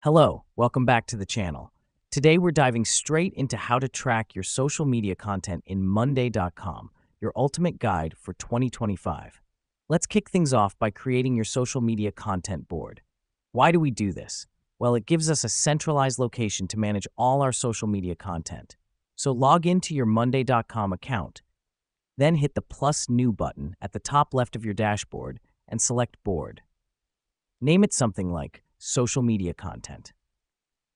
Hello, welcome back to the channel. Today we're diving straight into how to track your social media content in Monday.com, your ultimate guide for 2025. Let's kick things off by creating your social media content board. Why do we do this? Well, it gives us a centralized location to manage all our social media content. So log into your Monday.com account, then hit the plus new button at the top left of your dashboard and select board. Name it something like social media content.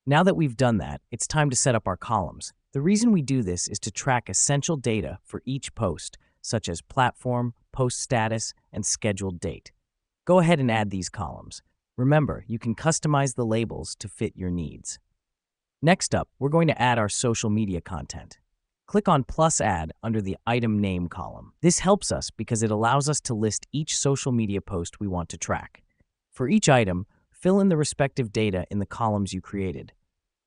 Now that we've done that, it's time to set up our columns. The reason we do this is to track essential data for each post, such as platform, post status, and scheduled date. Go ahead and add these columns. Remember, you can customize the labels to fit your needs. Next up, we're going to add our social media content. Click on plus add under the item name column. This helps us because it allows us to list each social media post we want to track. For each item, fill in the respective data in the columns you created.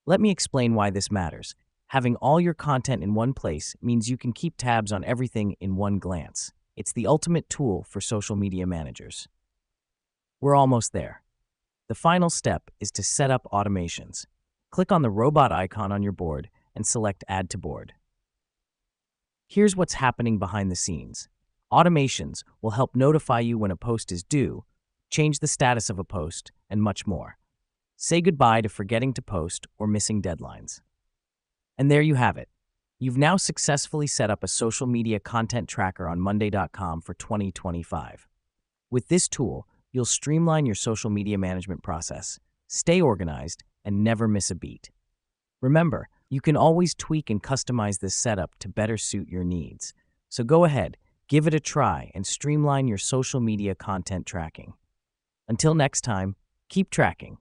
Let me explain why this matters. Having all your content in one place means you can keep tabs on everything in one glance. It's the ultimate tool for social media managers. We're almost there. The final step is to set up automations. Click on the robot icon on your board and select Add to Board. Here's what's happening behind the scenes. Automations will help notify you when a post is due, change the status of a post, and much more. Say goodbye to forgetting to post or missing deadlines. And there you have it. You've now successfully set up a social media content tracker on Monday.com for 2025. With this tool, you'll streamline your social media management process, stay organized, and never miss a beat. Remember, you can always tweak and customize this setup to better suit your needs. So go ahead, give it a try, and streamline your social media content tracking. Until next time, keep tracking.